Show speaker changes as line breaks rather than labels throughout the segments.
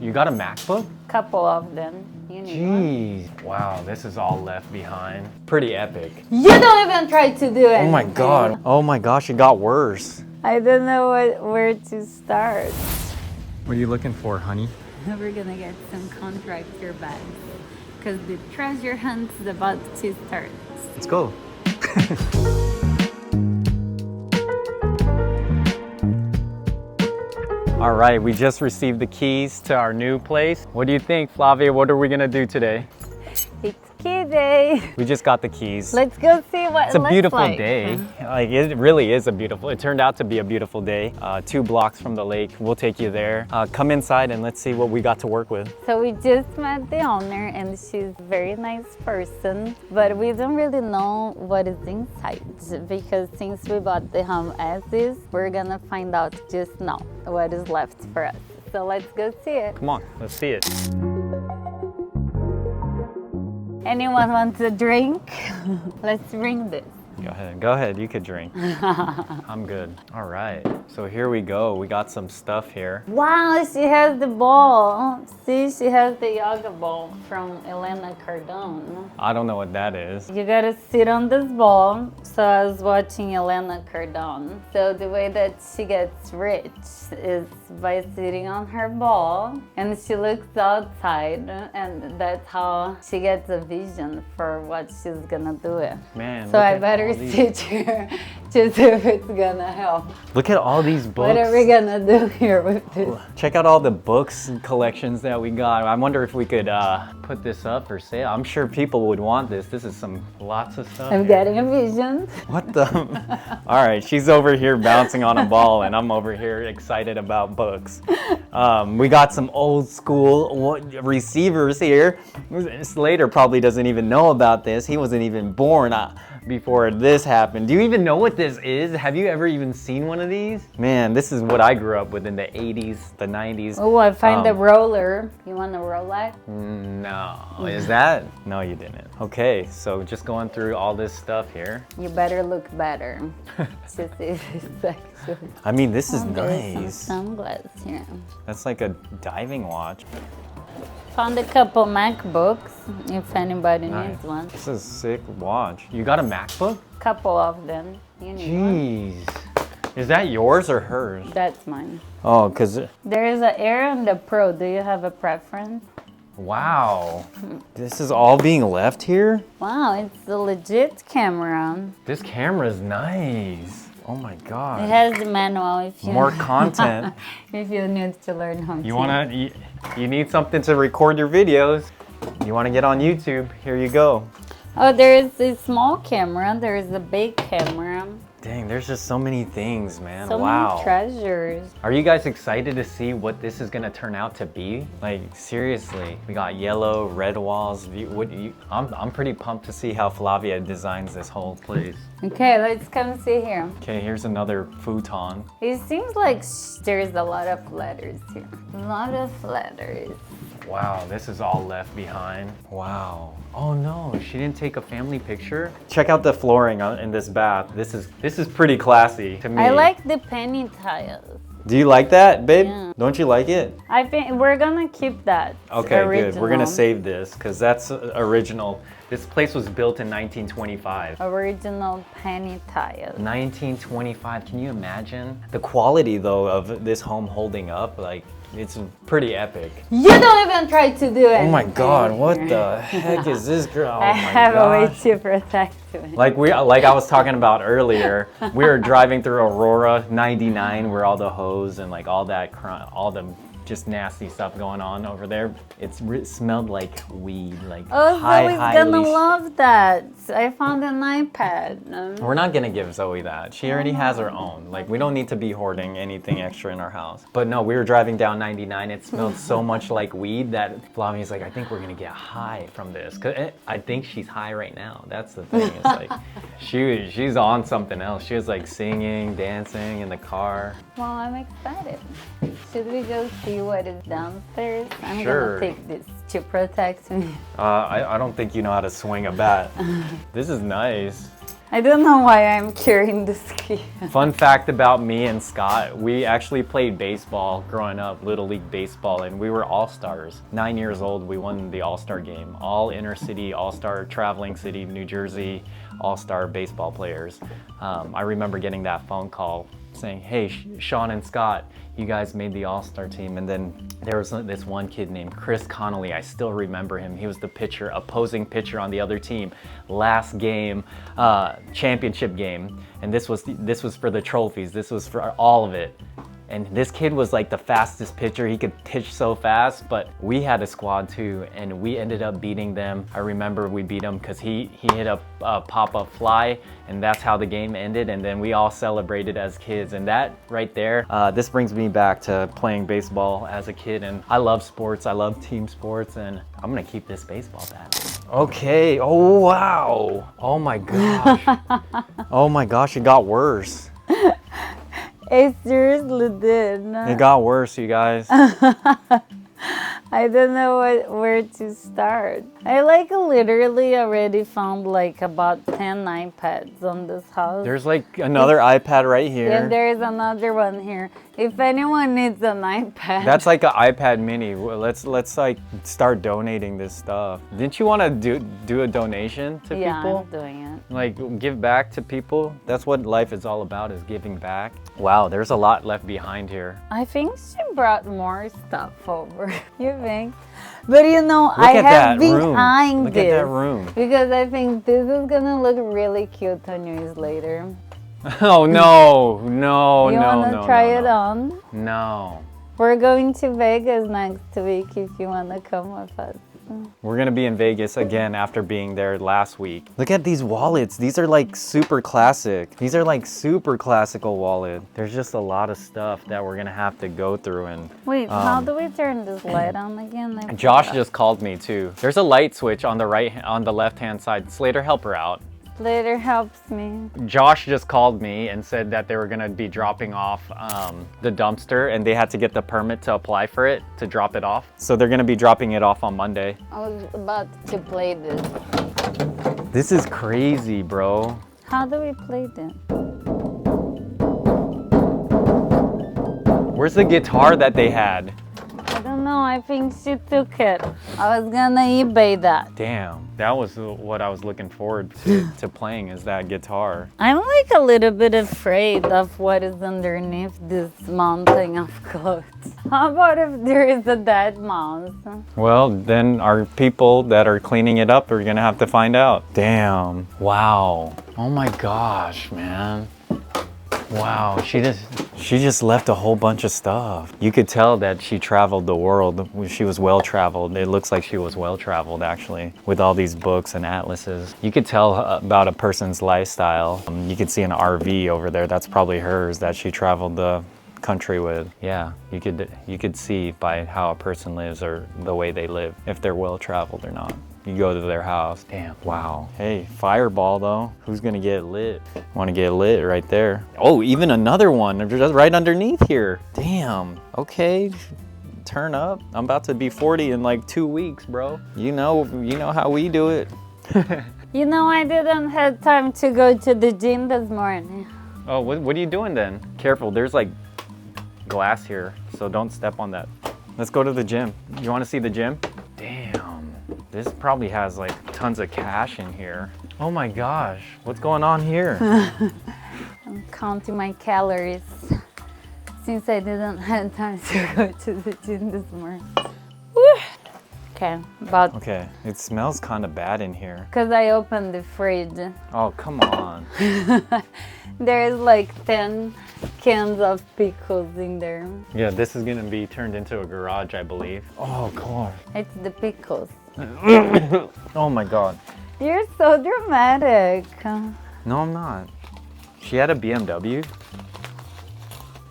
You got a MacBook?
Couple of them. You need one?
Jeez. Wow, this is all left behind. Pretty epic.
You don't even try to do it.
Oh my god. Oh my gosh, it got worse.
I don't know where to start.
What are you looking for, honey?
We're gonna get some contractor bags because the treasure hunt's about to start.
Let's go. All right, we just received the keys to our new place. What do you think, Flavia? What are we gonna do today?
It's key day.
We just got the keys.
Let's go see what
It's a beautiful
like.
day. Like, it really is a beautiful, it turned out to be a beautiful day. 2 blocks from the lake. We'll take you there. Come inside and let's see what we got to work with.
So we just met the owner and she's a very nice person, but we don't really know what is inside because since we bought the home as is, we're gonna find out just now what is left for us. So let's go see it.
Come on, let's see it.
Anyone wants a drink? Let's ring this.
Go ahead, you could drink. I'm good. All right, so here we go. We got some stuff here.
Wow, she has the ball. See, she has the yoga ball from Elena Cardone.
I don't know what that is.
You gotta sit on this ball. So I was watching Elena Cardone. So the way that she gets rich is by sitting on her ball and she looks outside and that's how she gets a vision for what she's gonna do.
Man,
so I better sit here to see if it's gonna help.
Look at all these books.
What are we gonna do here with this?
Check out all the books and collections that we got. I wonder if we could put this up for sale. I'm sure people would want this. This is lots of stuff.
I'm getting a vision.
What the? All right, she's over here bouncing on a ball and I'm over here excited about books. We got some old school receivers here. Slater probably doesn't even know about this. He wasn't even born before this happened. Do you even know what this is? Have you ever even seen one of these? Man, this is what I grew up with in the 80s, the 90s.
Oh, I find the roller. You want a Rolex?
No. Is that? No, you didn't. Okay, so just going through all this stuff here.
You better look better. Just is sexual.
I mean, this is
There's
nice.
some sunglasses here.
That's like a diving watch.
Found a couple MacBooks, if anybody
Nice.
needs one.
This is a sick watch. You got a MacBook?
Couple of them. You need one?
Jeez. Is that yours or hers?
That's mine.
Oh, because...
There is an Air and a Pro. Do you have a preference?
Wow. This is all being left here?
Wow, it's a legit camera.
This camera is nice. Oh my god.
It has the manual if you
More content.
if you need to learn how to.
You need something to record your videos. You want to get on YouTube? Here you go.
Oh, there is a small camera. There is a big camera.
Dang, there's just so many things, man.
So
wow.
many treasures.
Are you guys excited to see what this is gonna turn out to be? Like, seriously, we got yellow, red walls. I'm pretty pumped to see how Flavia designs this whole place.
Okay, let's come see here.
Okay, here's another futon.
It seems like there's a lot of letters here. A lot of letters.
Wow, this is all left behind. Wow. Oh no, she didn't take a family picture. Check out the flooring in this bath. This is pretty classy to me.
I like the penny tiles.
Do you like that, babe?
Yeah.
Don't you like it?
I think we're gonna keep that.
Okay,
original.
good. We're gonna save this because that's original. This place was built in 1925.
Original penny tiles.
1925, can you imagine? The quality though of this home holding up, like, it's pretty epic.
You don't even try to do it.
Oh my god, what the heck is this girl? Oh
I
my
have a way
gosh.
to protect it.
Like I was talking about earlier, we were driving through Aurora 99 where all the hose and like all the just nasty stuff going on over there. It smelled like weed, like
Oh, Zoe's
high
gonna
leash.
love that. I found an iPad.
We're not gonna give Zoe that. She already has her own. Like, we don't need to be hoarding anything extra in our house. But no, we were driving down 99. It smelled so much like weed that Flavia's like, I think we're gonna get high from this. Cause I think she's high right now. That's the thing. It's like, she's on something else. She was like singing, dancing in the car.
Well, I'm excited. Should we go see what is downstairs? I'm
Sure.
gonna take this to protect me.
I don't think you know how to swing a bat. This is nice.
I don't know why I'm carrying this key.
Fun fact about me and Scott, we actually played baseball growing up, Little League Baseball, and we were all-stars. 9 years old, we won the all-star game. All inner city, all-star traveling city, New Jersey, all-star baseball players. I remember getting that phone call saying, hey, Sean and Scott, you guys made the all-star team. And then there was this one kid named Chris Connolly. I still remember him. He was the pitcher, opposing pitcher on the other team. Last game, championship game. And this was for the trophies. This was for all of it. And this kid was like the fastest pitcher. He could pitch so fast, but we had a squad too, and we ended up beating them. I remember we beat him because he hit a pop-up fly, and that's how the game ended. And then we all celebrated as kids. And that right there, this brings me back to playing baseball as a kid. And I love sports. I love team sports, and I'm gonna keep this baseball bat. Okay. Oh wow. Oh my gosh. Oh my gosh. It got worse.
It seriously did.
It got worse, you guys.
I don't know where to start. I like literally already found like about 10 iPads on this house.
There's like another iPad right here.
And there is another one here. If anyone needs an iPad.
That's like an iPad mini. Let's like start donating this stuff. Didn't you want to do a donation to
yeah,
people?
I'm doing it.
Like give back to people. That's what life is all about, is giving back. Wow, there's a lot left behind here.
I think she brought more stuff over. You think? But you know,
Look
I
at
have
that
been
room.
eyeing
Look
this
at that room.
because I think this is gonna look really cute on you later.
Oh no, no,
You
no,
wanna
no,
try
no,
it
no.
on?
No.
We're going to Vegas next week if you wanna come with us.
We're gonna be in Vegas again after being there last week. Look at these wallets. These are like super classic. These are like super classical wallet. There's just a lot of stuff that we're gonna have to go through. And
Wait, how do we turn this light on again? I
Josh
forgot.
just called me too. There's a light switch on the left-hand side. Slater, help her out.
Later helps me.
Josh just called me and said that they were gonna be dropping off the dumpster, and they had to get the permit to apply for it, to drop it off. So they're gonna be dropping it off on Monday.
I was about to play this.
This is crazy, bro.
How do we play this?
Where's the guitar that they had?
I don't know, I think she took it. I was gonna eBay that.
Damn, that was what I was looking forward to playing, is that guitar.
I'm like a little bit afraid of what is underneath this mountain of clothes. How about if there is a dead mouse?
Well, then our people that are cleaning it up are gonna have to find out. Damn, wow. Oh my gosh, man. Wow, she just left a whole bunch of stuff. You could tell that she traveled the world. She was well-traveled. It looks like she was well-traveled, actually, with all these books and atlases. You could tell about a person's lifestyle. You could see an RV over there. That's probably hers, that she traveled the country with. Yeah, you could see by how a person lives, or the way they live, if they're well-traveled or not. You go to their house. Damn, wow. Hey, fireball though. Who's gonna get lit? Wanna get lit right there. Oh, even another one just right underneath here. Damn, okay. Turn up. I'm about to be 40 in like 2 weeks, bro. You know how we do it.
You know, I didn't have time to go to the gym this morning.
Oh, what are you doing then? Careful, there's like glass here, so don't step on that. Let's go to the gym. You wanna see the gym? Damn. This probably has like tons of cash in here. Oh my gosh, what's going on here?
I'm counting my calories since I didn't have time to go to the gym this morning. Woo. Okay, about.
Okay, it smells kind of bad in here.
Because I opened the fridge.
Oh, come on.
There's like 10 cans of pickles in there.
Yeah, this is gonna be turned into a garage, I believe. Oh God.
It's the pickles.
Oh my God.
You're so dramatic.
No, I'm not. She had a BMW.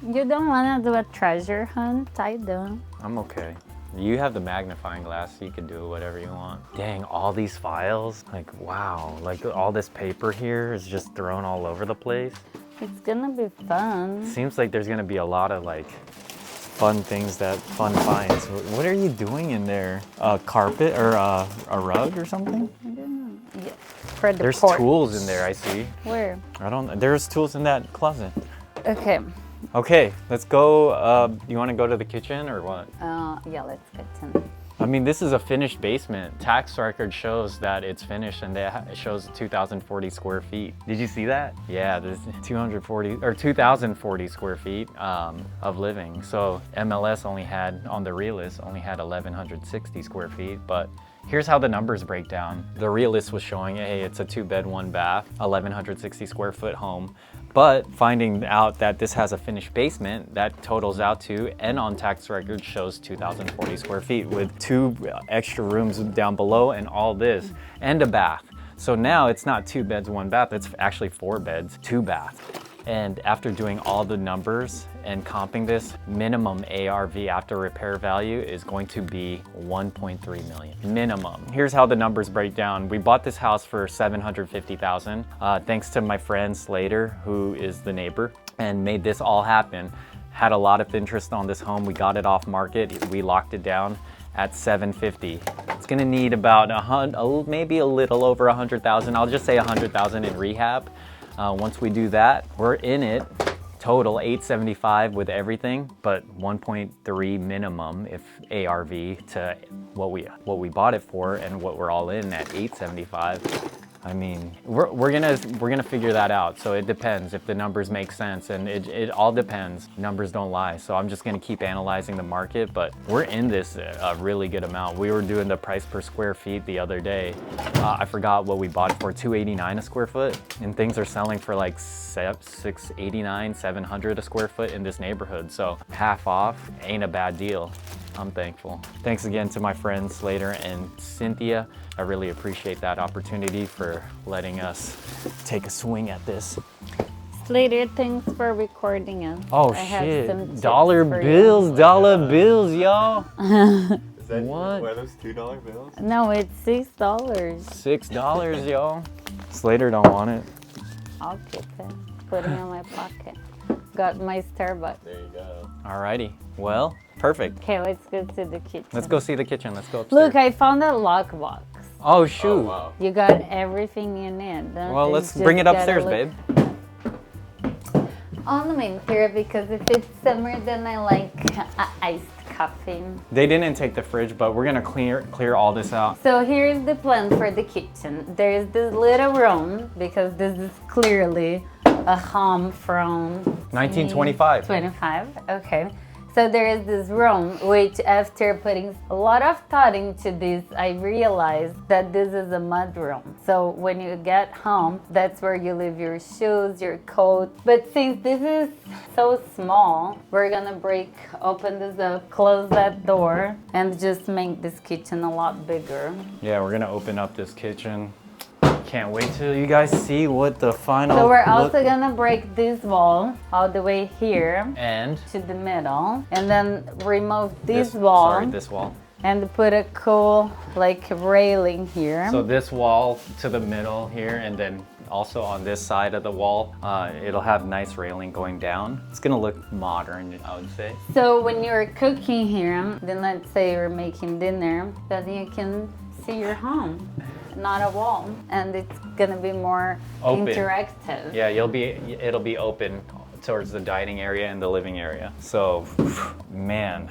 You don't want to do a treasure hunt? I do.
I'm okay. You have the magnifying glass, so you can do whatever you want. Dang, all these files. Like, wow. Like, all this paper here is just thrown all over the place.
It's gonna be fun.
Seems like there's gonna be a lot of, like, fun finds. What are you doing in there? A carpet or a rug or something?
I don't know. Yeah. for the
There's
porch.
tools in there, I see.
Where?
I don't, there's tools in that closet.
Okay.
Okay, let's go. You want to go to the kitchen or what?
Yeah, let's get in.
I mean, this is a finished basement. Tax record shows that it's finished and it shows 2,040 square feet. Did you see that? Yeah, there's 2,040 square feet of living. So MLS only had, on the realist, only had 1,160 square feet, but here's how the numbers break down. The realist was showing, hey, it's a 2-bed, 1-bath, 1,160 square foot home. But finding out that this has a finished basement, that totals out to, and on tax record shows 2,040 square feet with 2 extra rooms down below and all this, and a bath. So now it's not 2 beds, 1 bath, it's actually 4 beds, 2 baths. And after doing all the numbers and comping this, minimum ARV after repair value is going to be 1.3 million, minimum. Here's how the numbers break down. We bought this house for $750,000, thanks to my friend Slater, who is the neighbor, and made this all happen. Had a lot of interest on this home. We got it off market. We locked it down at $750,000. It's gonna need about maybe a little over 100,000. I'll just say 100,000 in rehab. Once we do that, we're in it. Total $875 with everything, but 1.3 minimum if ARV to what we bought it for and what we're all in at $875. I mean, we're gonna figure that out. So it depends if the numbers make sense, and it all depends. Numbers don't lie. So I'm just gonna keep analyzing the market, but we're in this a really good amount. We were doing the price per square feet the other day. I forgot what we bought it for, $289 a square foot, and things are selling for like $689, $700 a square foot in this neighborhood. So half off ain't a bad deal. I'm thankful. Thanks again to my friends Slater and Cynthia. I really appreciate that opportunity for letting us take a swing at this.
Slater, thanks for recording us.
Oh
I have
shit,
some tips
dollar
for
bills,
you.
dollar bills, y'all.
Is that
What?
one of those $2 bills?
No, it's $6.
$6, y'all. Slater don't want it.
I'll keep it. Put it in my pocket. Got my Starbucks.
There you go.
Alrighty, well, perfect.
Okay, let's go to the kitchen.
Let's go see the kitchen, let's go upstairs.
Look, I found a lockbox.
Oh shoot.
Oh, wow.
You got everything you need.
Well, let's bring it upstairs, babe.
On the main here, because if it's summer, then I like iced coffee.
They didn't take the fridge, but we're gonna clear all this out.
So here's the plan for the kitchen. There's this little room, because this is clearly a home from
1925.
25, okay. So there is this room, which after putting a lot of thought into this, I realized that this is a mud room. So when you get home, that's where you leave your shoes, your coat. But since this is so small, we're gonna open this up, close that door, and just make this kitchen a lot bigger.
Yeah, we're gonna open up this kitchen. Can't wait till you guys see what the final
So we're
look-
also gonna break this wall all the way here
and
to the middle, and then remove this
wall.
wall. And put a cool like railing here.
So this wall to the middle here, and then also on this side of the wall, it'll have nice railing going down. It's gonna look modern, I would say.
So when you're cooking here, then let's say you're making dinner, then you can see your home, not a wall, and it's gonna be more
Open.
interactive.
Yeah, it'll be open towards the dining area and the living area. So, man.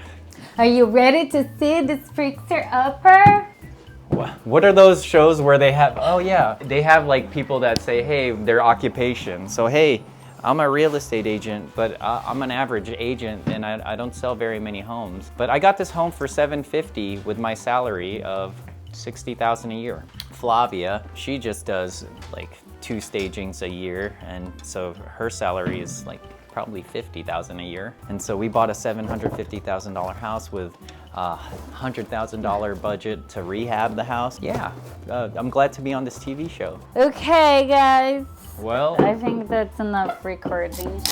Are you ready to see this fixer upper?
What are those shows where they have, oh yeah, they have like people that say, hey, their occupation. So, hey, I'm a real estate agent, but I'm an average agent and I don't sell very many homes. But I got this home for $750 with my salary of $60,000 a year. Flavia, she just does like 2 stagings a year, and so her salary is like probably $50,000 a year. And so we bought a $750,000 house with a $100,000 budget to rehab the house. Yeah, I'm glad to be on this TV show.
Okay, guys.
Well,
I think that's enough recording.